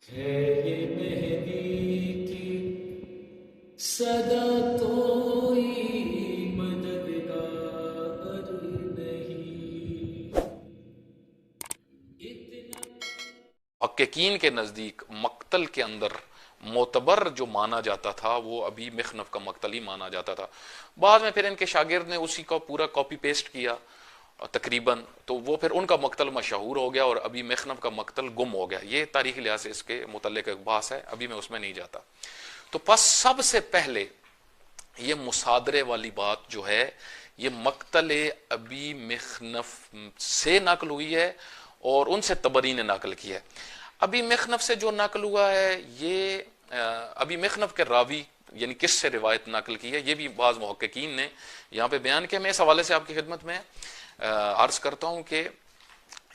है ये मेहंदी की सदा कोई मददगार नहीं इतना। हक्कीकीन के नज़दीक मक्तल के अंदर मोतबर जो माना जाता था वो अभी मिखनफ का मक्तल ही माना जाता था। बाद में फिर इनके शागिर्द ने उसी का पूरा कॉपी पेस्ट किया तकरीबन, तो वो फिर उनका मक्तल मशहूर हो गया और अभी मिखनफ का मक्तल गुम हो गया। ये तारीखी लिहाज से इसके मुतल्लिक एक बहस है, अभी मैं उसमें नहीं जाता। तो बस सबसे पहले ये मुसादरे वाली बात जो है ये मक्तल अबी मिखनफ से नकल हुई है और उनसे तबरी ने नकल की है। अबी मिखनफ से जो नकल हुआ है ये अबी मिखनफ के रावी यानी किससे रिवायत नकल की है, ये भी बाज मुहक्किकीन ने यहाँ पे बयान किया। मैं इस हवाले से आपकी खिदमत में अर्ज करता हूँ कि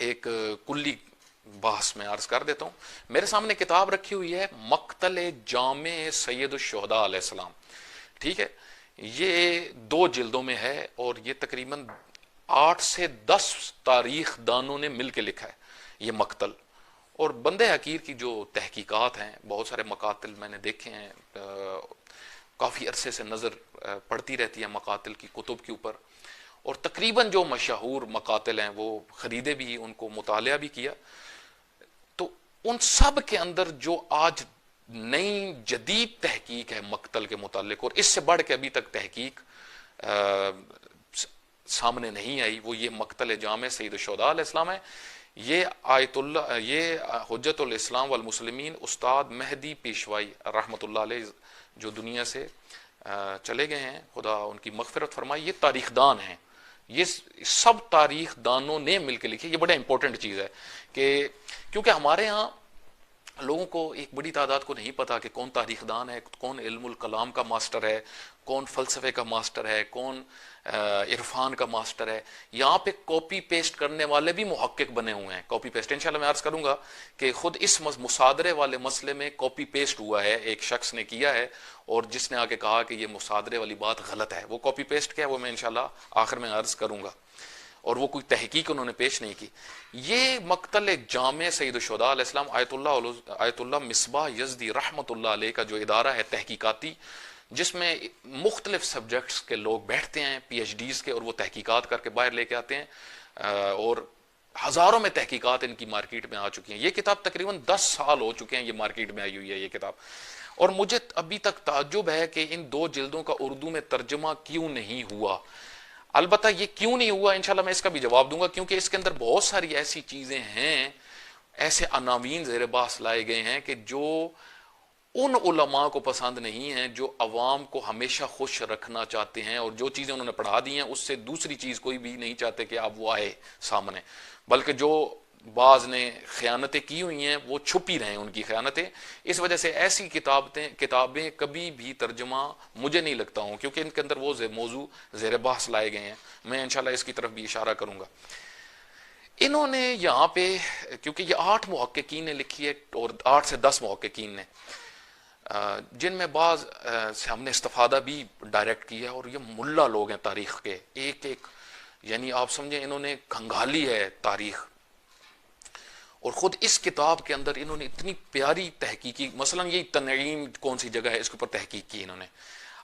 एक कुल्ली बहस में अर्ज कर देता हूँ। मेरे सामने किताब रखी हुई है मक्तल जामे सैयद शुहदा अलैहिस्सलाम, ठीक है। ये 2 जिल्दों में है और ये तकरीबन 8 से 10 तारीख दानों ने मिलकर लिखा है ये मक्तल। और बंदे हकीर की जो तहकीकात हैं, बहुत सारे मकातिल मैंने देखे हैं, काफ़ी अरसे से नज़र पड़ती रहती है मकातिल की कुतुब के ऊपर, और तकरीबन जो मशहूर मकातिल हैं वो ख़रीदे भी, उनको मुतालिया भी किया। तो उन सब के अंदर जो आज नई जदीद तहकीक है मक्तल के मुतालिक और इससे बढ़ के अभी तक तहकीक सामने नहीं आई, वो ये मक्तल जामे सैयद शुहदा अलैहिस्सलाम है। ये आयतुल्ला ये हुज्जतुल इस्लाम वल मुस्लिमीन उस्ताद मेहदी पेशवाई रहमतुल्लाह अलैह जो दुनिया से चले गए हैं, खुदा उनकी मगफिरत फरमाए, ये तारीखदान हैं। ये सब तारीख दानों ने मिलकर लिखी। ये बड़ा इंपॉर्टेंट चीज़ है कि क्योंकि हमारे यहाँ लोगों को एक बड़ी तादाद को नहीं पता कि कौन तारीखदान है, कौन इल्मुल कलाम का मास्टर है, कौन फ़लसफ़े का मास्टर है, कौन इरफान का मास्टर है। यहाँ पे कॉपी पेस्ट करने वाले भी मुहक्किक बने हुए हैं। कॉपी पेस्ट इंशाल्लाह मैं अर्ज़ करूँगा कि खुद इस मुसादरे वाले मसले में कॉपी पेस्ट हुआ है, एक शख्स ने किया है और जिसने आके कहा कि ये मुसादरे वाली बात गलत है, वो कॉपी पेस्ट किया, वो मैं इंशाल्लाह आखिर में अर्ज़ करूँगा। और वो कोई तहकीक उन्होंने पेश नहीं की। ये मक्तल जामे सैयद शुहदा अलैहिस्सलाम आयतुल्लाह मिसबाह यज़दी रहमतुल्लाह अलैह का जो इदारा है तहकीकाती, जिसमें मुख्तलिफ सब्जेक्ट्स के लोग बैठते हैं PhDs के और वो तहकीकात करके बाहर लेके आते हैं, और हज़ारों में तहकीकात इनकी मार्केट में आ चुकी हैं। ये किताब तकरीबन 10 साल हो चुके हैं ये मार्केट में आई हुई है ये किताब। और मुझे अभी तक ताज्जुब है कि इन 2 जिल्दों का उर्दू में तर्जमा क्यों नहीं हुआ। अलबत्ता ये क्यों नहीं हुआ इंशाल्लाह मैं इसका भी जवाब दूंगा, क्योंकि इसके अंदर बहुत सारी ऐसी चीजें हैं, ऐसे अनावीन ज़ेर बास लाए गए हैं कि जो उन उलमा को पसंद नहीं है जो अवाम को हमेशा खुश रखना चाहते हैं, और जो चीज़ें उन्होंने पढ़ा दी हैं उससे दूसरी चीज़ कोई भी नहीं चाहते कि आप वो आए सामने, बल्कि जो बाज ने ख़यानतें की हुई हैं वो छुपी रहें उनकी ख़यानतें। इस वजह से ऐसी किताबें कभी भी तर्जमा मुझे नहीं लगता हूँ, क्योंकि इनके अंदर वो मौजू ज़ेर बहस लाए गए हैं। मैं इंशाल्लाह इसकी तरफ भी इशारा करूँगा। इन्होंने यहाँ पे, क्योंकि ये 8 मुहक्किकीन ने लिखी है और 8 से 10 मुहक्किकीन ने, जिनमें बाज से हमने इस्तेफादा भी डायरेक्ट किया, और ये मुल्ला लोग हैं तारीख के, एक एक यानी आप समझे इन्होंने खंगाली है तारीख। और ख़ुद इस किताब के अंदर इन्होंने इतनी प्यारी तहकीकी, मसलन यही तनईम कौन सी जगह है इसके ऊपर तहकीक की इन्होंने।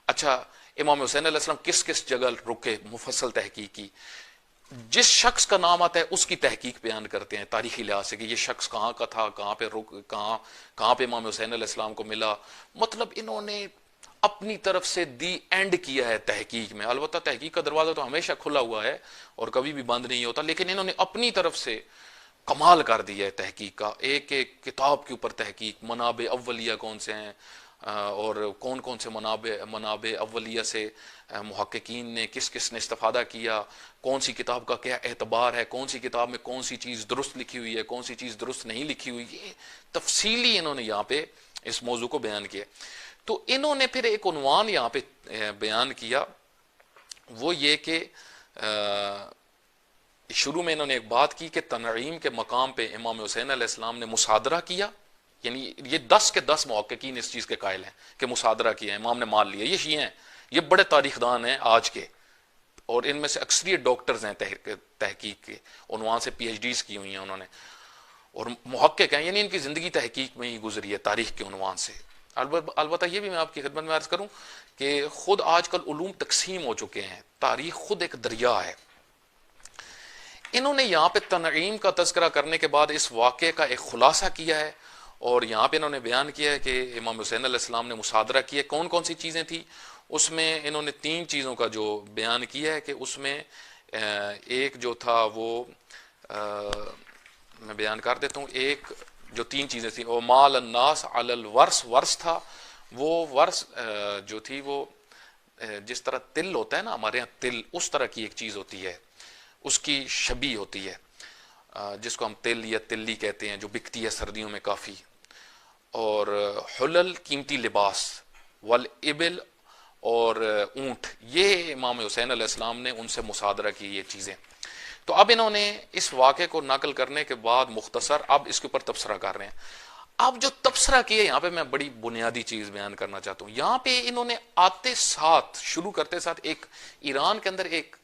अच्छा, इमाम हुसैन अलैहिस्सलाम किस किस जगह रुके, मुफस्सल तहकीक की। जिस शख्स का नाम आता है उसकी तहकीक बयान करते हैं तारीखी लिहाज से कि ये शख्स कहाँ का था, कहाँ पे रुक, कहाँ पे इमाम हुसैन अलैहिस्सलाम को मिला। मतलब इन्होंने अपनी तरफ से दी एंड किया है तहकीक में। अलबत्ता तहकीक का दरवाज़ा तो हमेशा खुला हुआ है और कभी भी बंद नहीं होता, लेकिन इन्होंने अपनी तरफ से कमाल कर दिया है तहकीक का। एक एक किताब के ऊपर तहकीक, मनाबे अव्वलिया कौन से हैं, और कौन कौन से मनाबे अव्वलिया से मुहक्किकीन ने किस किस ने इस्तेफादा किया, कौन सी किताब का क्या एतबार है, कौन सी किताब में कौन सी चीज़ दुरुस्त लिखी हुई है, कौन सी चीज़ दुरुस्त नहीं लिखी हुई, ये तफसीली इन्होंने यहाँ पे इस मौजू को बयान किया। तो इन्होंने फिर एक उन्वान यहाँ पे बयान किया, वो ये कि शुरू में इन्होंने एक बात की कि तनईम के मकाम पे इमाम हुसैन अलैहिस्सलाम ने मुसादरा किया। यानी ये 10 के 10 मुहक्किकीन इस चीज़ के कायल हैं कि मुसादरा किया, इमाम ने मान लिया। ये शिया हैं, ये बड़े तारीखदान हैं आज के, और इनमें से अक्सरियत डॉक्टर्स हैं तहकीक के, उन्वान से PhDs की हुई हैं उन्होंने। और मुहक्किक हैं, यानी इनकी ज़िंदगी तहकीक में ही गुजरी है तारीख के उन्वान से। अलबत्ता ये भी मैं आपकी खिदमत में अर्ज़ करूँ कि खुद आजकल उलूम तकसीम हो चुके हैं, तारीख खुद एक दरिया है। इन्होंने यहाँ पे तनईम का तज़किरा करने के बाद इस वाक़े का एक खुलासा किया है और यहाँ पे इन्होंने बयान किया है कि इमाम हुसैन अलैहिस्सलाम ने मुसादरा किया। कौन कौन सी चीज़ें थी उसमें इन्होंने 3 चीज़ों का जो बयान किया है कि उसमें एक जो था वो मैं बयान कर देता हूँ। एक जो 3 चीज़ें थी, ओ माल अन्नास अलल वर्स, वर्स था वो वर्स जो थी वो जिस तरह तिल होता है ना हमारे यहाँ तिल, उस तरह की एक चीज़ होती है, उसकी शबी होती है जिसको हम तिल या तिल्ली कहते हैं, जो बिकती है सर्दियों में काफ़ी। और हुलल कीमती लिबास, वल इबिल और ऊँट, ये इमाम हुसैन अलैहिस्सलाम ने उनसे मुसादरा की ये चीज़ें। तो अब इन्होंने इस वाक़े को नकल करने के बाद मुख्तसर अब इसके ऊपर तबसरा कर रहे हैं। अब जो तबसरा किया यहाँ पे मैं बड़ी बुनियादी चीज़ बयान करना चाहता हूँ। यहाँ पे इन्होंने आते साथ शुरू करते साथ एक ईरान के अंदर एक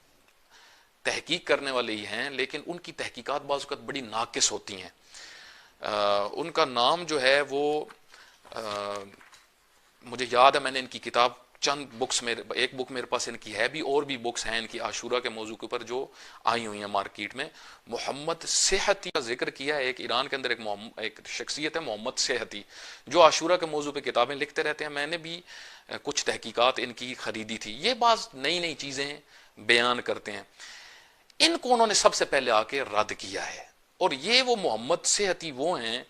तहकीक करने वाले ही हैं, लेकिन उनकी तहकीकात बाज़ वक़्त बड़ी नाकिस होती हैं। उनका नाम जो है वो मुझे याद है, मैंने इनकी किताब चंद बुक्स में, एक बुक मेरे पास इनकी है भी, और भी बुक्स हैं इनकी आशूरा के मौजू के ऊपर जो आई हुई हैं मार्केट में। मोहम्मद सेहती का जिक्र किया है। एक ईरान के अंदर एक शख्सियत है मोहम्मद सेहती, जो आशूरा के मौजू पे किताबें लिखते रहते हैं। मैंने भी कुछ तहकीकात इनकी खरीदी थी। ये बात नई नई चीज़ें बयान करते हैं। इनको उन्होंने सबसे पहले आके रद्द किया है। और ये वो मोहम्मद सेहती वो हैं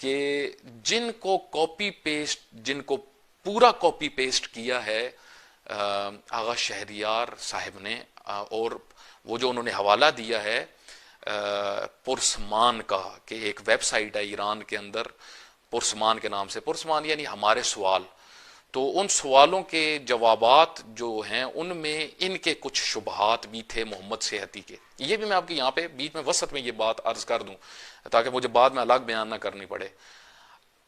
कि जिनको कॉपी पेस्ट, जिनको पूरा कॉपी पेस्ट किया है आगा शहरियार साहब ने, और वो जो उन्होंने हवाला दिया है पुरसमान का, कि एक वेबसाइट है ईरान के अंदर पुरसमान के नाम से, पुरसमान यानी हमारे सवाल। तो उन सवालों के जवाबात जो हैं उनमें इनके कुछ शुबहात भी थे मोहम्मद सेहती के। ये भी मैं आपकी यहाँ पे बीच में वसत में ये बात अर्ज कर दूं ताकि मुझे बाद में अलग बयान ना करनी पड़े।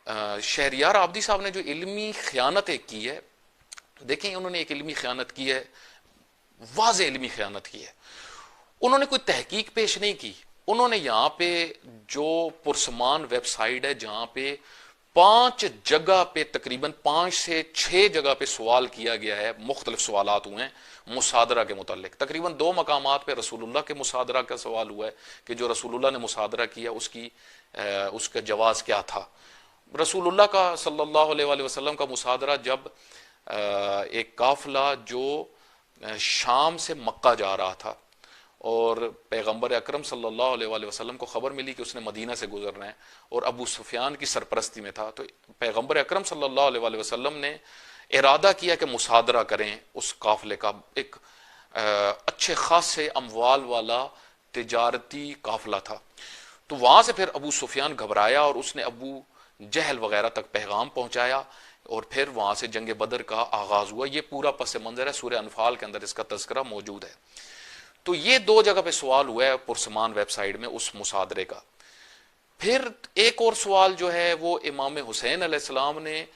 शहरियार आबदी साहब ने जो इल्मी खयानत एक की है, देखें उन्होंने एक इल्मी खयानत की है, वाज़े इल्मी खयानत की है। उन्होंने कोई तहकीक पेश नहीं की। उन्होंने यहाँ पे जो पुरसमान वेबसाइट है जहाँ पे 5 जगह पे तकरीबन 5 से 6 जगह पे सवाल किया गया है, मुख्तलिफ सवालात हुए हैं मुसादरा के मुतालिक। तकरीबन 2 मकामात पे रसूलुल्लाह के मुसादरा का सवाल हुआ है कि जो रसूलुल्लाह ने मुसादरा किया उसका जवाज़ क्या था। रसूलुल्लाह का सल्लल्लाहु अलैहि वसल्लम का मुसादरा जब एक काफिला जो शाम से मक्का जा रहा था और पैगंबर अकरम सल्लल्लाहु अलैहि वसल्लम को खबर मिली कि उसने मदीना से गुजरना है और अबू सुफियान की सरपरस्ती में था, तो पैगंबर अकरम सल्लल्लाहु अलैहि वसल्लम ने इरादा किया कि मुसादरा करें उस काफिले का। एक अच्छे खासे अमवाल वाला तिजारती काफिला था। तो वहां से फिर अबू सुफियान घबराया और उसने अबू जहल वगैरह तक पैगाम पहुंचाया और फिर वहां से जंग बदर का आगाज हुआ। ये पूरा पस मंजर है, सूरह अनफाल के अंदर इसका तज़किरा मौजूद है। तो ये 2 जगह पे सवाल हुआ है पुरसमान वेबसाइट में उस मुसादरे का। फिर एक और सवाल जो है वो इमाम हुसैन अलैहिस्सलाम ने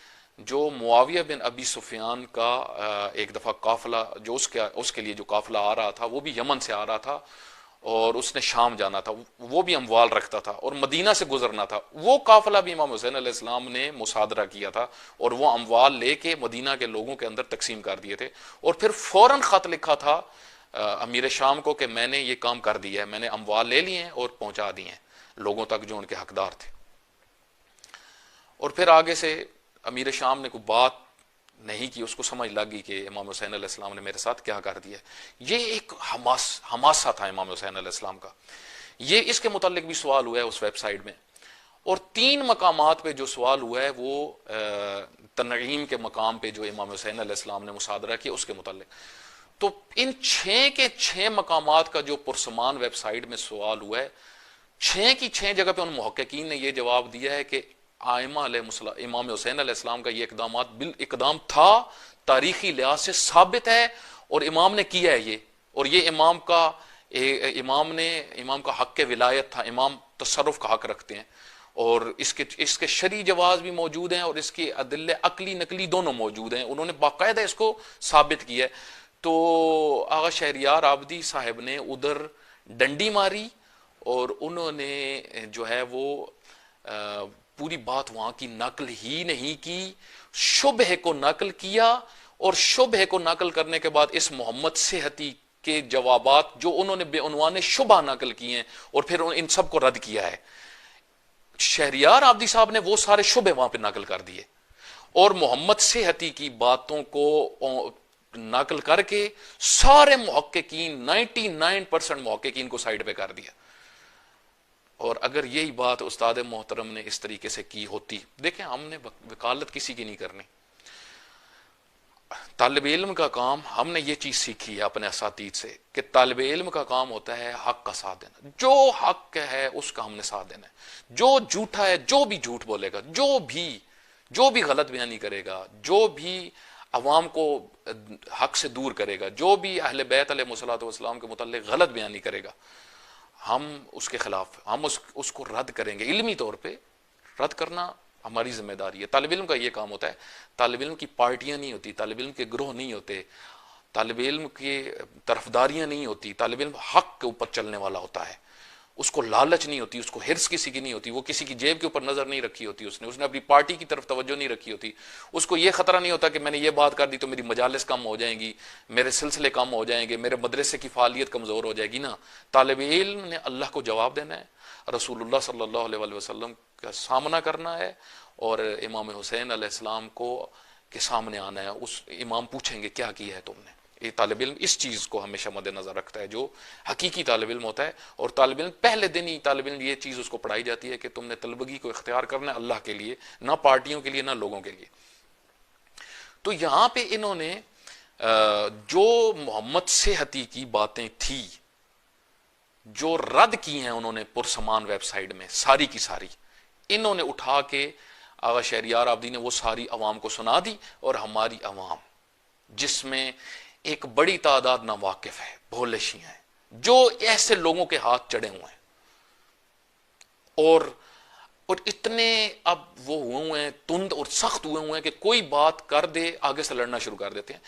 जो मुआविया बिन अबी सुफियान का एक दफा काफिला जो उसके लिए जो काफिला आ रहा था वो भी यमन से आ रहा था और उसने शाम जाना था, वो भी अमवाल रखता था और मदीना से गुजरना था। वो काफिला भी इमाम हुसैन अलैहिस्सलाम ने मुसादरा किया था और वो अमवाल लेके मदीना के लोगों के अंदर तकसीम कर दिए थे। और फिर फौरन खत लिखा था अमीर शाम को कि मैंने ये काम कर दिया है, मैंने अमवाल ले लिए हैं और पहुंचा दिए हैं लोगों तक जो उनके हकदार थे। और फिर आगे से अमीर शाम ने कोई बात नहीं की, उसको समझ लगी कि इमाम हुसैन अलैहिस्सलाम ने मेरे साथ क्या कर दिया। ये एक हमासा था इमाम हुसैन अलैहिस्सलाम का। ये इसके मुतालिक भी सवाल हुआ है उस वेबसाइट में। और 3 मकामात पे जो सवाल हुआ है वो तनईम के मकाम पे जो इमाम हुसैन अलैहिस्सलाम ने मुसादरा किया उसके मुतालिक। तो इन 6 के 6 मकामात का जो पुरसमान वेबसाइट में सवाल हुआ है, 6 की 6 जगह पे उन मुहक्किकीन ने यह जवाब दिया है कि आइमा अलैहिस्सलाम, इमाम हुसैन अलैहिस्सलाम का ये इकदाम था, तारीखी लिहाज से साबित है और इमाम ने किया है ये। और ये इमाम का हक के विलायत था, इमाम तसर्रुफ का हक रखते हैं और इसके शरी जवाज भी मौजूद हैं और इसके अदिल्ले अकली नकली दोनों मौजूद हैं। उन्होंने बाकायदा इसको साबित किया है। तो आगा शहरियार आबदी साहब ने उधर डंडी मारी और उन्होंने जो है वो पूरी बात वहां की नकल ही नहीं की, शुबह को नकल किया, और शुबह को नकल करने के बाद इस मोहम्मद सेहती के जवाबात जो उन्होंने बेउनवाने शुबह नकल किए हैं और फिर इन सब को रद्द किया है। शहरियार आबदी साहब ने वो सारे शुबे वहां पे नकल कर दिए और मोहम्मद सेहती की बातों को नकल करके सारे मुहक्किकीन 99% मुहक्किकीन को साइड पे कर दिया। और अगर यही बात उस्ताद मोहतरम ने इस तरीके से की होती, देखें हमने वकालत किसी की नहीं करनी, तालिब इल्म का काम, हमने ये चीज सीखी है अपने असातीद से कि तालिब इल्म का काम होता है हक का साथ देना, जो हक है उसका हमने साथ देना है, जो झूठा है, जो भी झूठ बोलेगा, जो भी गलत बयानी करेगा, जो भी अवाम को हक से दूर करेगा, जो भी अहले बैत अलैहिस्सलातु वस्सलाम के मुतल्लिक गलत बयानी करेगा, हम उसके खिलाफ हम उसको रद्द करेंगे। इल्मी तौर पे रद्द करना हमारी जिम्मेदारी है। तालिब इल्म का ये काम होता है। तालिब इल्म की पार्टियां नहीं होती, तालिब इल्म के ग्रोह नहीं होते, तालिब इल्म की तरफदारियां नहीं होती, तालिब इल्म हक के ऊपर चलने वाला होता है, उसको लालच नहीं होती, उसको हिर्स किसी की नहीं होती, वो किसी की जेब के ऊपर नजर नहीं रखी होती, उसने अपनी पार्टी की तरफ तवज्जो नहीं रखी होती, उसको ये खतरा नहीं होता कि मैंने ये बात कर दी तो मेरी मजालिस कम हो जाएंगी, मेरे सिलसिले कम हो जाएंगे, मेरे मदरसे की फालियत कमजोर हो जाएगी ना। तालिब इल्म ने अल्लाह को जवाब देना है, रसूलुल्लाह सल्लल्लाहु अलैहि वसल्लम का सामना करना है और इमाम हुसैन अलैहिस्सलाम को के सामने आना है। उस इमाम पूछेंगे क्या किया है तुमने। ये तालिब इल्म इस चीज को हमेशा मद्देनजर रखता है, जो हकीकी तालिब इल्म होता है। और तालिब इल्म पहले दिन ही तालिब इल्म ये चीज उसको पढ़ाई जाती है कि तुमने तलबगी को इख्तियार करना है अल्लाह के लिए, ना पार्टियों के लिए, ना लोगों के लिए। तो यहां पे इन्होंने जो मोहम्मद सेहती की बातें थी जो रद्द की हैं उन्होंने पुरसमान वेबसाइट में सारी की सारी, इन्होंने उठा के आगा शहरियार आबदी ने वो सारी अवाम को सुना दी। और हमारी अवाम जिसमें एक बड़ी तादाद ना वाकिफ है, भोले शिया हैं, जो ऐसे लोगों के हाथ चढ़े हुए हैं और इतने अब वो हुए हैं, तुंद और सख्त हुए हैं कि कोई बात कर दे आगे से लड़ना शुरू कर देते हैं।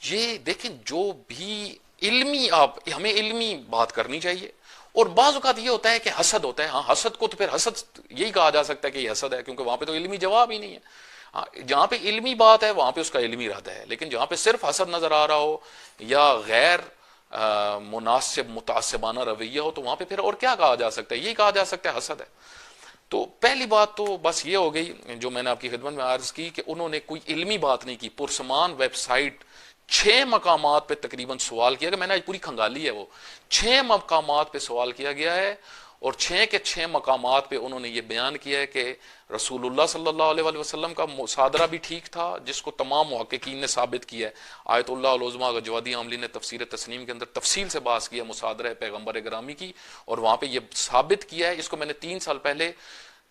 ये देखें, जो भी इल्मी, आप हमें इल्मी बात करनी चाहिए। और बाज़ औक़ात ये होता है कि हसद होता है, हाँ हसद को तो फिर हसद यही कहा जा सकता है कि ये हसद है, क्योंकि वहां पे तो इल्मी जवाब ही नहीं है। हाँ, जहां पे इल्मी बात है वहां पे उसका इल्मी इरादा है, लेकिन जहां पे सिर्फ हसद नजर आ रहा हो या गैर मुनासिब मुतासिबाना रवैया हो, तो वहां पे फिर और क्या कहा जा सकता है, यही कहा जा सकता है हसद है। तो पहली बात तो बस ये हो गई जो मैंने आपकी खिदमत में अर्ज की कि उन्होंने कोई इल्मी बात नहीं की। पुरसमान वेबसाइट 6 मकामात पे तकरीबन सवाल किया गया, मैंने आज पूरी खंगाली है, वो 6 मकामात पे सवाल किया गया है और 6 के 6 मकामात पे उन्होंने ये बयान किया है कि रसूलुल्लाह सल्लल्लाहु अलैहि वसल्लम का मुसादरा भी ठीक था, जिसको तमाम मुहक्किकीन ने साबित किया है। आयतुल्लाह अल-उज़्मा गजवादी आमली ने तफसीर तस्नीम के अंदर तफसील से बात किया मुसादरा पैगम्बर ग्रामी की, और वहां पे ये साबित किया है। इसको मैंने 3 साल पहले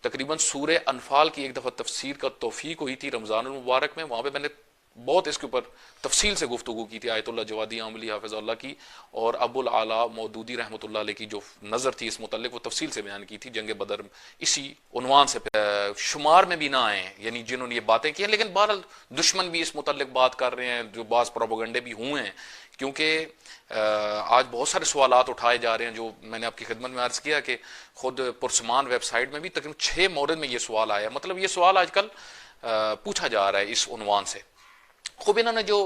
तकरीबन सूरह अनफाल की एक दफा तफसीर का तौफीक हुई थी रमजानुल मुबारक में, वहां पे मैंने बहुत इसके ऊपर तफसील से गुफ्तगू की थी। आयतुल्लाह जवादी आमली हाफिज़ुल्लाह की और अबुल आला मौदूदी रहमतुल्लाह अलैह की जो नज़र थी इस मुतल्लिक, वो तफसील से बयान की थी जंग बदर इसी उन्वान से। शुमार में भी ना आए यानी जिन्होंने ये बातें की हैं, लेकिन बहरहाल दुश्मन भी इस मुतल्लिक बात कर रहे हैं, जो बाज़ प्रोपेगेंडे भी हुए हैं, क्योंकि आज बहुत सारे सवालात उठाए जा रहे हैं जो मैंने आपकी खिदमत में अर्ज किया कि खुद पुरसमान वेबसाइट में भी तकरीबन 6 मौरद में ये सवाल आया। मतलब ये सवाल आजकल पूछा जा रहा है इस उन्वान से। खूब इन्होंने जो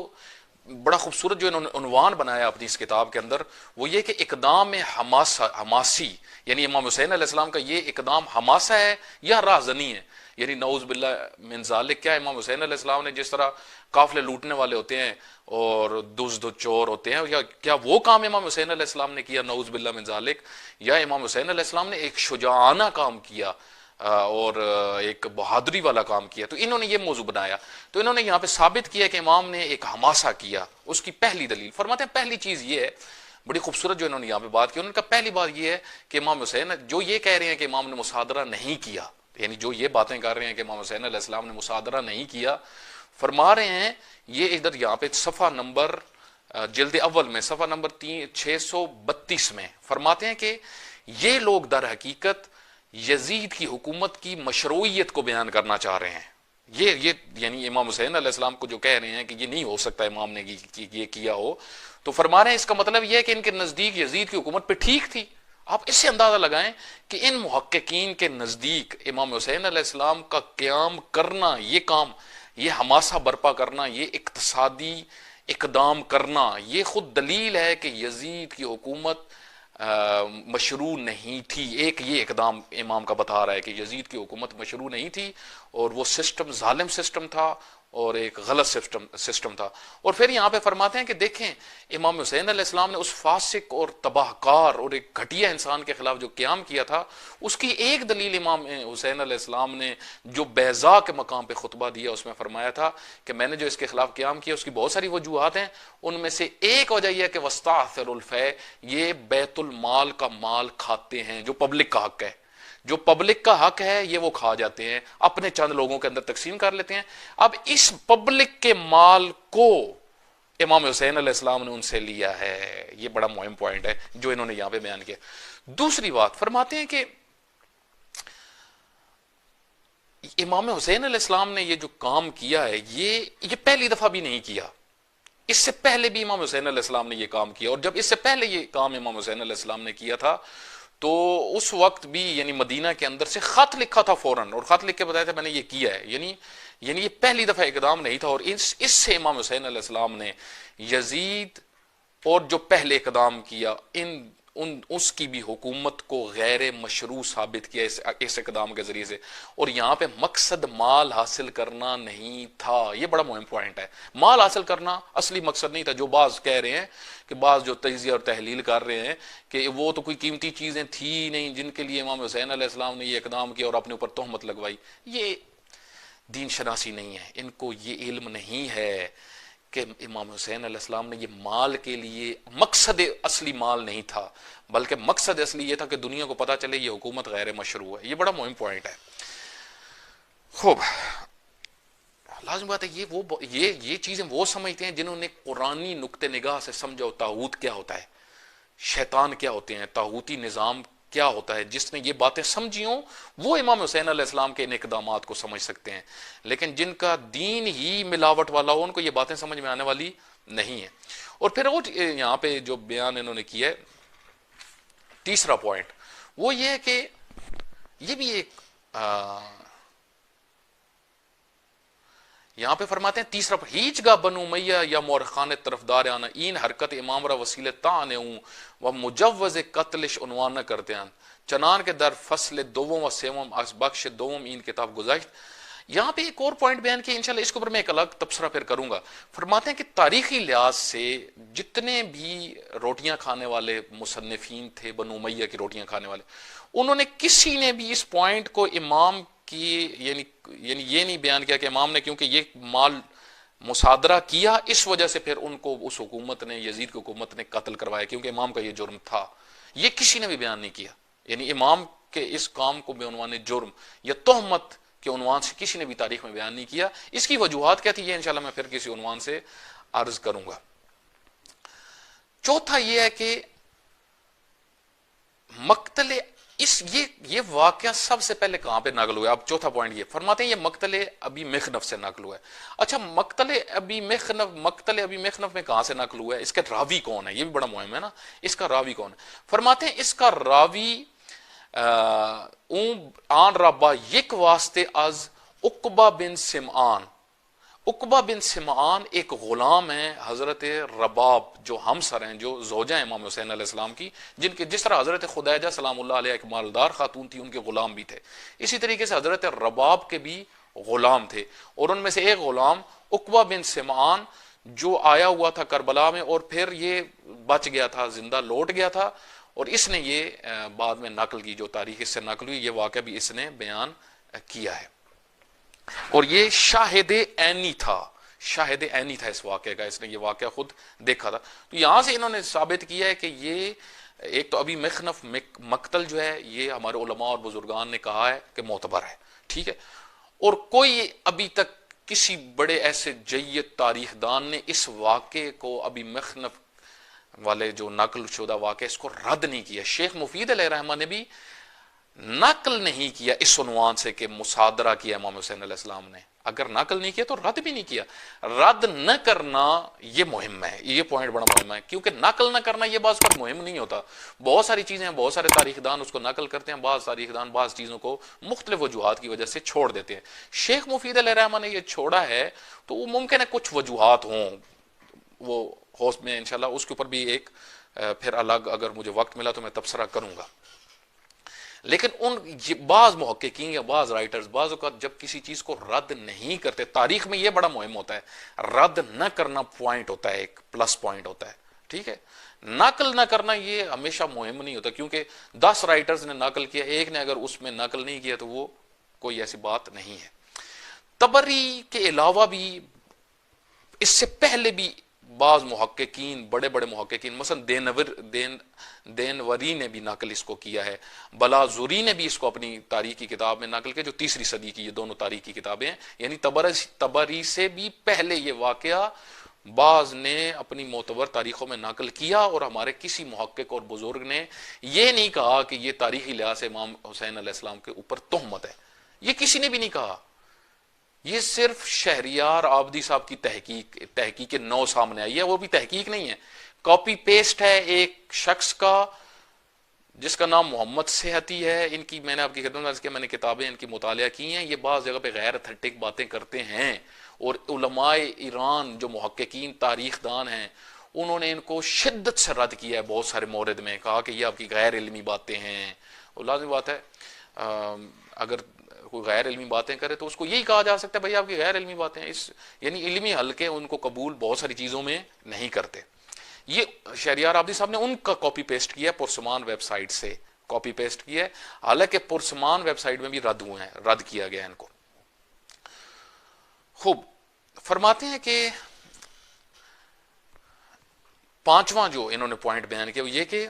बड़ा खूबसूरत जो इन्होंने उन्वान बनाया अपनी इस किताब के अंदर, वो ये कि इकदाम में हमासी, यानी इमाम हुसैन अलैहिस्सलाम का ये इकदाम हमासा है या राज़नी है, यानी नऊज़ बिल्लाह मिन ज़ालिक। क्या इमाम हुसैन अलैहिस्सलाम ने जिस तरह काफिले लूटने वाले होते हैं और दुज़्द चोर होते हैं, या क्या वो काम इमाम हुसैन अलैहिस्सलाम ने किया नऊज़ बिल्लाह मिन ज़ालिक, या इमाम हुसैन अलैहिस्सलाम ने एक शुजाआना काम किया और एक बहादुरी वाला काम किया। तो इन्होंने ये मौजू बनाया। तो इन्होंने यहाँ पे साबित किया कि इमाम ने एक हमासा किया। उसकी पहली दलील फरमाते हैं, पहली चीज ये है, बड़ी खूबसूरत जो इन्होंने यहाँ पे बात की, उन्होंने कहा पहली बात ये है कि इमाम हुसैन जो ये कह रहे हैं कि इमाम ने मुसादरा नहीं किया, यानी जो ये बातें कर रहे हैं कि इमाम हुसैन अलैहिस्सलाम ने मुसादरा नहीं किया, फरमा रहे हैं ये इधर यहाँ पे सफ़ा नंबर जिल्द अव्वल में सफ़ा नंबर 632 में फरमाते हैं कि ये लोग दर हकीकत यजीद की हुकूमत की मशरूइयत को बयान करना चाह रहे हैं। ये यानी इमाम हुसैन अलैहिस्सलाम को जो कह रहे हैं कि ये नहीं हो सकता इमाम ने ये किया हो, तो फरमा रहे हैं इसका मतलब यह है कि इनके नजदीक यजीद की हुकूमत पे ठीक थी। आप इससे अंदाजा लगाएं कि इन मुहक्किकीन के नजदीक इमाम हुसैन अलैहिस्सलाम का क़याम करना, ये काम, ये हमासा बर्पा करना, ये इक्तसादी इकदाम करना, ये खुद दलील है कि यजीद की हुकूमत मशरू नहीं थी। एक ये इकदाम इमाम का बता रहा है कि यजीद की हुकूमत मशरू नहीं थी और वो सिस्टम जालिम सिस्टम था और एक गलत सिस्टम था। और फिर यहाँ पे फरमाते हैं कि देखें, इमाम हुसैन अलैहिस्सलाम ने उस फासिक और तबाहकार और एक घटिया इंसान के खिलाफ जो क़याम किया था, उसकी एक दलील इमाम हुसैन अलैहिस्सलाम ने जो बैज़ा के मकाम पे खुतबा दिया उसमें फरमाया था कि मैंने जो इसके खिलाफ क़याम किया उसकी बहुत सारी वजूहात हैं, उनमें से एक वजह यह है कि वस्ताअसिरुल फ़ै, ये बैतुल माल का माल खाते हैं, जो पब्लिक का हक है, जो पब्लिक का हक है ये वो खा जाते हैं, अपने चंद लोगों के अंदर तकसीम कर लेते हैं। अब इस पब्लिक के माल को इमाम हुसैन अलैहिस्सलाम ने उनसे लिया है। ये बड़ा मुहिम पॉइंट है जो इन्होंने यहां पे बयान किया। दूसरी बात फरमाते हैं कि इमाम हुसैन अलैहिस्सलाम ने ये जो काम किया है ये पहली दफा भी नहीं किया, इससे पहले भी इमाम हुसैन अलैहिस्सलाम ने ये काम किया। और जब इससे पहले ये काम इमाम हुसैन अलैहिस्सलाम ने किया था तो उस वक्त भी यानी मदीना के अंदर से खत लिखा था फौरन, और खत लिख के बताया था मैंने ये किया है, यानी ये पहली दफा इकदाम नहीं था। और इससे इमाम हुसैन अलैहिस्सलाम ने यजीद और जो पहले इकदाम किया उसकी भी हुकूमत को गैर मशरू साबित किया इस इकदाम के जरिए से। और यहाँ पे मकसद माल हासिल करना नहीं था, ये बड़ा मुहिम पॉइंट है। माल हासिल करना असली मकसद नहीं था, जो बाज कह रहे हैं कि बाज जो तजिया और तहलील कर रहे हैं कि वो तो कोई कीमती चीजें थी नहीं जिनके लिए इमाम हुसैन अलैहिस्सलाम ने ये इकदाम किया और अपने ऊपर तोहमत लगवाई, ये दीन शनासी नहीं है, इनको ये इल्म नहीं है कि इमाम हुसैन अलैहिस्सलाम ने ये माल के लिए, मकसद असली माल नहीं था, बल्कि मकसद असली ये था कि दुनिया को पता चले ये हुकूमत गैर मशरू है। ये बड़ा मुहिम पॉइंट है। खूब लाजमी बात है, ये चीजें वो समझते हैं जिन्होंने कुरानी नुक्ते निगाह से समझा हो ताऊत क्या होता है, शैतान क्या होते हैं, ताऊती निजाम क्या होता है। जिसने ये बातें समझी हो वो इमाम हुसैन अलैहिस्सलाम के इन इकदामात को समझ सकते हैं, लेकिन जिनका दीन ही मिलावट वाला हो उनको ये बातें समझ में आने वाली नहीं है। और फिर वो यहाँ पे जो बयान इन्होंने किया है, तीसरा पॉइंट वो ये है कि ये भी एक यहां पे फरमाते हैं तीसरा, हीचगा बनु मैया या मोरखान तरफदार आना इन हरकत इमामरा वसीले ताने व मुजव्वज कत्लिश उन्वान न करते हैं चनान के दर फसल दोवम व सेवम बख्श दोवम इन किताब गुज़श्त। यहां पे एक और पॉइंट बयान किया, इंशाल्लाह इसके ऊपर मैं एक अलग तबसरा फिर करूंगा। फरमाते हैं कि तारीखी लिहाज से जितने भी रोटियां खाने वाले मुसन्निफीन थे, बनु मैया की रोटियां खाने वाले, उन्होंने किसी ने भी इस पॉइंट को इमाम की यानी ये नहीं बयान किया कि इमाम ने क्योंकि ये माल मुसादरा किया इस वजह से फिर उनको उस हुकूमत ने, यजीद की हुकूमत ने कत्ल करवाया क्योंकि इमाम का ये जुर्म था। ये किसी ने भी बयान नहीं किया, यानी इमाम के इस काम को बेउनवान जुर्म या तोहमत के उन्वान से किसी ने भी तारीख में बयान नहीं किया। इसकी वजूहात क्या थी ये इंशाल्लाह मैं फिर किसी उन्वान से अर्ज करूंगा। चौथा ये है कि मक्तले ये वाकया सबसे पहले कहां पे नकल हुआ है। अब चौथा पॉइंट ये फरमाते हैं ये मक्तले अबी मिखनफ से नकल हुआ है। अच्छा, मक्तले अबी मिखनफ में कहां से नकल हुआ है, इसका रावी कौन है, ये भी बड़ा मुहिम है ना, इसका रावी कौन है। फरमाते हैं इसका रावी आन रबा यक वास्ते अज उकबा बिन सिमआन। उकबा बिन सिमआन एक गुलाम है हजरत रबाब जो हमसर हैं, जो जोजा हैं इमाम हुसैन अलैहिस्सलाम की, जिनके जिस तरह हजरत खुदैजा सलामुल्लाह अलैहा एक मालदार खातून थी, उनके गुलाम भी थे, इसी तरीके से हजरत रबाब के भी गुलाम थे। और उनमें से एक गुलाम उकबा बिन सिमआन जो आया हुआ था करबला में और फिर ये बच गया था, जिंदा लौट गया था, और इसने ये बाद में नकल की, जो तारीख इससे नकल हुई, ये वाकया भी इसने बयान किया है। और ये शाहिद ऐनी था इस वाक़े का, इसने ये वाक़या खुद देखा था। तो यहां से इन्होंने साबित किया है कि ये एक तो अभी मिखनफ मक्तल जो है ये हमारे उलमा और बुजुर्गान ने कहा है कि मोतबर है, ठीक है। और कोई अभी तक किसी बड़े ऐसे जय्यद तारीखदान ने इस वाक़े को, अभी मिखनफ वाले जो नकल शुदा वाक़े, इसको रद्द नहीं किया। शेख मुफीद अलैहि रहमा ने भी नकल नहीं किया इस उन्वान से कि मुसादरा किया इमाम हुसैन अलैहिस्सलाम ने, अगर नकल नहीं किया तो रद्द भी नहीं किया। रद्द न करना ये मुहिम है, ये पॉइंट बड़ा मुहिम है, क्योंकि नकल न करना ये बात पर मुहिम नहीं होता। बहुत सारी चीजें हैं, बहुत सारे तारीखदान उसको नकल करते हैं, बाज़ तारीखदान बाज़ चीजों को मुख्तलिफ वजूहात की वजह से छोड़ देते हैं। शेख मुफीद अलैहिर्रहमान ने ये छोड़ा है तो वो मुमकिन है कुछ वजूहात हों, वो होस्ट में इंशाल्लाह उसके ऊपर भी एक फिर अलग अगर मुझे वक्त मिला तो मैं तबसरा करूंगा। लेकिन उन बाज मुहक्किकीन या बाज राइटर्स बाज औक़ात जब किसी चीज को रद्द नहीं करते, तारीख में यह बड़ा मुहिम होता है, रद्द न करना पॉइंट होता है, एक प्लस पॉइंट होता है, ठीक है। नकल न करना ये हमेशा मुहिम नहीं होता, क्योंकि 10 राइटर्स ने नकल किया, एक ने अगर उसमें नकल नहीं किया तो वो कोई ऐसी बात नहीं है। तबरी के अलावा भी इससे पहले भी बाज मुहक्किकीन, बड़े बड़े मुहक्किकीन, मसलन देनवरी ने भी नकल इसको किया है, बलाजुरी ने भी इसको अपनी तारीख की किताब में नकल किया, जो 3री सदी की ये दोनों तारीख की किताबें हैं। यानी तबरी से भी पहले ये वाकया बाज ने अपनी मोतबर तारीखों में नकल किया, और हमारे किसी मुहक्किक और बुजुर्ग ने यह नहीं कहा कि यह तारीखी लिहाज से इमाम हुसैन अलैहिस्सलाम के ऊपर तोहमत है, यह किसी ने भी नहीं कहा। ये सिर्फ शहरियार आबदी साहब की तहकीक नौ सामने आई है, वो भी तहकीक नहीं है, कॉपी पेस्ट है एक शख्स का जिसका नाम मोहम्मद सेहती है। इनकी मैंने आपकी खिदमत में मैंने किताबें इनकी मुतालिया की हैं, ये बाज़ जगह पे गैर अथेंटिक बातें करते हैं, और उलमाए ईरान जो मुहक्किकीन तारीखदान हैं उन्होंने इनको शिद्दत से रद्द किया है बहुत सारे मोरद में, कहा कि ये आपकी गैर इल्मी बातें हैं। और लाज़िम बात है अगर कोई गैर इल्मी बातें करे तो उसको यही कहा जा सकता है भाई आपकी गैर इल्मी बातें, इस यानी इल्मी हल्के उनको कबूल बहुत सारी चीज़ों में नहीं करते। ये शहरियार आबदी साहब ने उनका कॉपी पेस्ट किया, पुरसमान वेबसाइट से कॉपी पेस्ट किया है, हालांकि पुरसमान वेबसाइट में भी रद्द हुए हैं, रद्द किया गया इनको। खूब फरमाते हैं कि 5वां जो इन्होंने पॉइंट बयान किया वो ये कि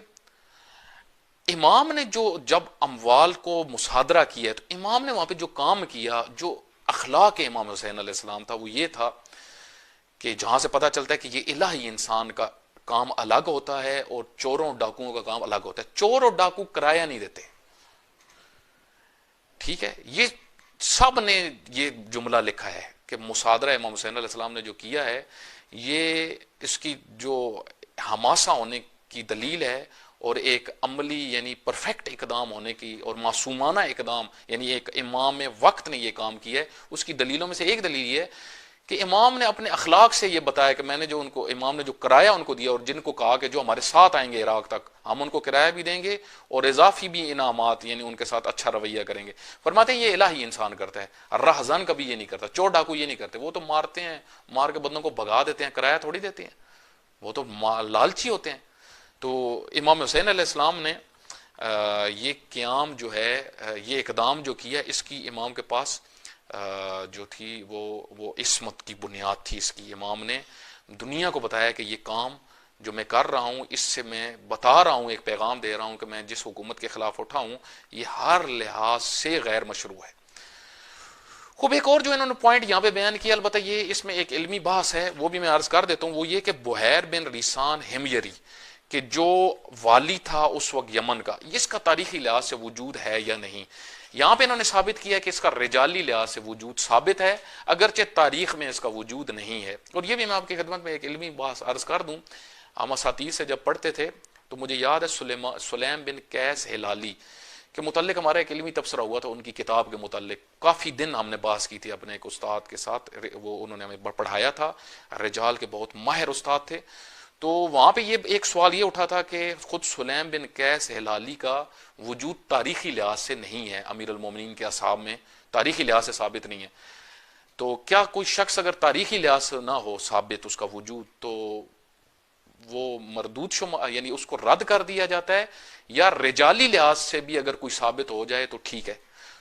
इमाम ने जो जब अमवाल को मुसादरा किया तो इमाम ने वहां पे जो काम किया, जो अखलाक इमाम हुसैन अलैहिस्सलाम था, वो ये था कि जहां से पता चलता है कि ये इलाही इंसान का काम अलग होता है और चोरों डाकुओं का काम अलग होता है। चोर और डाकू किराया नहीं देते, ठीक है। ये सब ने ये जुमला लिखा है कि मुसादरा इमाम हुसैन अलैहिस्सलाम ने जो किया है ये इसकी जो हमासा होने की दलील है, और एक अमली यानी परफेक्ट इकदाम होने की और मासूमाना इकदाम, यानी एक इमाम वक्त ने यह काम किया है, उसकी दलीलों में से एक दलील ये है कि इमाम ने अपने अखलाक से ये बताया कि मैंने जो उनको इमाम ने जो किराया उनको दिया, और जिनको कहा कि जो हमारे साथ आएंगे इराक तक हम उनको किराया भी देंगे और इजाफी भी इनामात यानी उनके साथ अच्छा रवैया करेंगे। फरमाते हैं ये इलाही इंसान करता है, राहजान कभी ये नहीं करता, चोर डाकू ये नहीं करते, वो तो मारते हैं, मार के बंदों को भगा देते हैं, किराया थोड़ी देते हैं, वो तो लालची होते हैं। तो इमाम हुसैन अलैहिस्सलाम ने ये क़याम जो है, ये इकदाम जो किया, इसकी इमाम के पास जो थी वो इस्मत की बुनियाद थी इसकी। इमाम ने दुनिया को बताया कि ये काम जो मैं कर रहा हूँ, इससे मैं बता रहा हूँ, एक पैगाम दे रहा हूँ कि मैं जिस हुकूमत के खिलाफ उठा हूँ ये हर लिहाज से गैर मशरू है। खूब एक और जो इन्होंने पॉइंट यहाँ पे बयान किया, अलबत्ता ये इसमें एक इल्मी बहस है, वो भी मैं अर्ज कर देता हूँ, वो ये कि बुहैर बिन रिसान हिमयरी कि जो वाली था उस वक्त यमन का, इसका तारीखी लिहाज से वजूद है या नहीं। यहां पे इन्होंने साबित किया कि इसका रिजाली लिहाज से वजूद साबित है, अगरचे तारीख में इसका वजूद नहीं है। और ये भी मैं आपकी खिदमत में एक इल्मी बात अर्ज कर दूं, हम असातीज़ से जब पढ़ते थे तो मुझे याद है सुलैम बिन कैस हिलाली के मुतल्लिक हमारा एक इल्मी तबसरा हुआ था, उनकी किताब के मुतल्लिक काफ़ी दिन हमने बात की थी अपने एक उस्ताद के साथ, वो उन्होंने हमें पढ़ाया था, रिजाल के बहुत माहिर उस्ताद थे। तो वहां पे ये एक सवाल ये उठा था कि खुद सुलैम बिन कैस हिलाली का वजूद तारीखी लिहाज से नहीं है, अमीर अल मोमिनीन के असाब में तारीखी लिहाज से साबित नहीं है, तो क्या कोई शख्स अगर तारीखी लिहाज से ना हो साबित उसका वजूद, तो वो मरदूद शुमा यानी उसको रद्द कर दिया जाता है, या रिजाली लिहाज से भी अगर कोई साबित हो जाए तो ठीक है।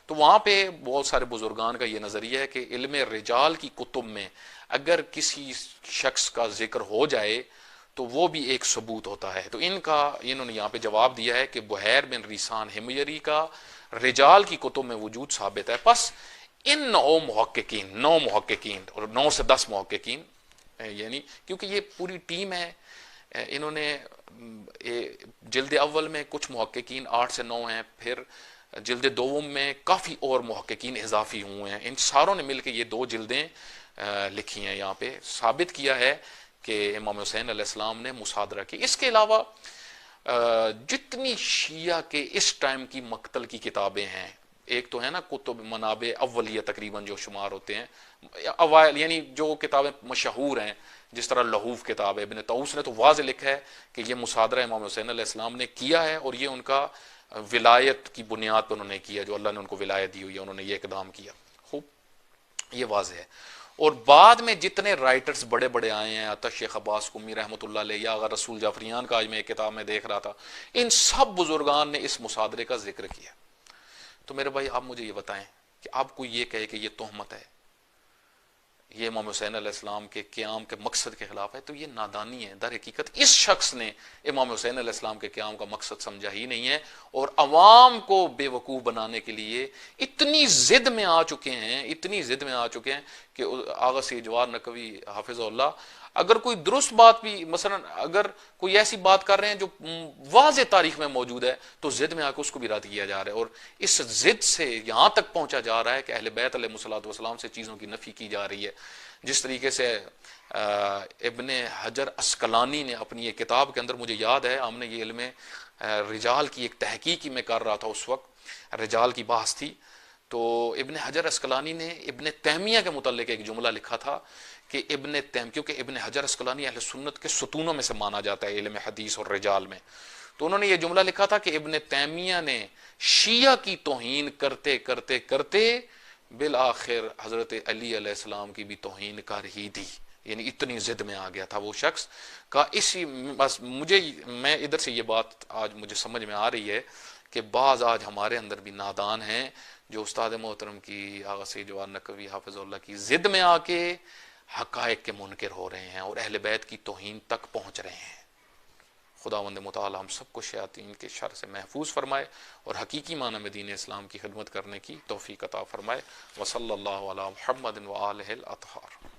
तो वहां पे बहुत सारे बुजुर्गान का ये नजरिया है कि इल्म रिजाल की कुतुब में अगर किसी शख्स का जिक्र हो जाए तो वो भी एक सबूत होता है। तो इन्होंने यहाँ पे जवाब दिया है कि बुहैर बिन रिसान हिमयरी का रिजाल की कुतुब में वजूद साबित है। बस इन 9 मुहक्किकीन और 9 से 10 मुहक्किकीन, यानी क्योंकि ये पूरी टीम है, इन्होंने जिल्द अव्वल में कुछ मुहक्किकीन 8 से 9 हैं, फिर जिल्द दोम में काफ़ी और मुहक्किकीन इजाफी हुए हैं, इन सारों ने मिलकर ये 2 जिल्दें लिखी हैं। यहाँ पे साबित किया है कि इमाम हुसैन अलैहिस्सलाम ने मुसादरा की। इसके अलावा जितनी शिया के इस टाइम की मक्तल की किताबें हैं, एक तो है ना कुतुब मनाबे अव्वलिया तकरीबन जो शुमार होते हैं, अवाइल यानी जो किताबें मशहूर हैं, जिस तरह लहूफ किताब है, इब्न तौस ने तो वाज़ेह लिखा है कि ये मुसादरा इमाम हुसैन अलैहिस्सलाम ने किया है और ये उनका विलायत की बुनियाद पर उन्होंने किया, जो अल्लाह ने उनको विलायत दी हुई है, उन्होंने ये इकदाम किया। खूब, ये वाज़ेह है। और बाद में जितने राइटर्स बड़े बड़े आए हैं, अता शेख अब्बास कुमी रहमतुल्लाह अलैह, या अगर रसूल जाफरियान का आज मैं एक किताब में देख रहा था, इन सब बुजुर्गान ने इस मुसादरे का जिक्र किया। तो मेरे भाई आप मुझे ये बताएं कि आप कोई ये कहे कि ये तोहमत है, ये इमाम हुसैन अलैहिस्सलाम के क़याम के मकसद के खिलाफ है, तो ये नादानी है। दर हकीकत इस शख्स ने इमाम हुसैन अलैहिस्सलाम के क़याम का मकसद समझा ही नहीं है और अवाम को बेवकूफ़ बनाने के लिए इतनी जिद में आ चुके हैं, इतनी जिद में आ चुके हैं कि आगा से जवार नकवी हाफिज़हुल्लाह अगर कोई दुरुस्त बात भी, मसलन अगर कोई ऐसी बात कर रहे हैं जो वाज़ेह तारीख में मौजूद है, तो जिद में आकर उसको भी रद्द किया जा रहा है। और इस जिद से यहां तक पहुंचा जा रहा है कि अहले बैत अलैहिस्सलातु वस्सलाम से चीज़ों की नफ़ी की जा रही है। जिस तरीके से इब्ने हजर अस्कलानी ने अपनी एक किताब के अंदर, मुझे याद है हमने ये इल्म रिजाल की एक तहकीक में कर रहा था, उस वक्त रिजाल की बहस थी, तो इब्ने हजर अस्कलानी ने इब्ने तैमिया के मुतल्लिक एक जुमला लिखा था कि इब्ने तैम, क्योंकि इब्ने हजर अस्कलानी अहले सुन्नत के सुतूनों में से माना जाता है इल्म हदीस और रिजाल में, तो उन्होंने ये जुमला लिखा था कि इब्ने तैमिया ने शिया की तौहीन करते करते करते बिल आखिर हजरत अली अलैहिस्सलाम की भी तौहीन कर ही दी, यानी इतनी जिद में आ गया था वो शख्स का। इसी बस मैं इधर से ये बात आज मुझे समझ में आ रही है कि बाज आज हमारे अंदर भी नादान हैं जो उस्ताद मोहतरम की आगा सैयद जवार नकवी हाफिज़हुल्लाह की जिद में आके हकायक के मुनकिर हो रहे हैं और अहले बैत की तौहीन तक पहुंच रहे हैं। खुदावंद मुताला हम सबको शयातीन के शर से महफूज फरमाए और हकीकी माना में दीन इस्लाम की खिदमत करने की तौफीक अता फरमाए। वसल्लल्लाहु अला मुहम्मदिन व आलिहिल अतहार।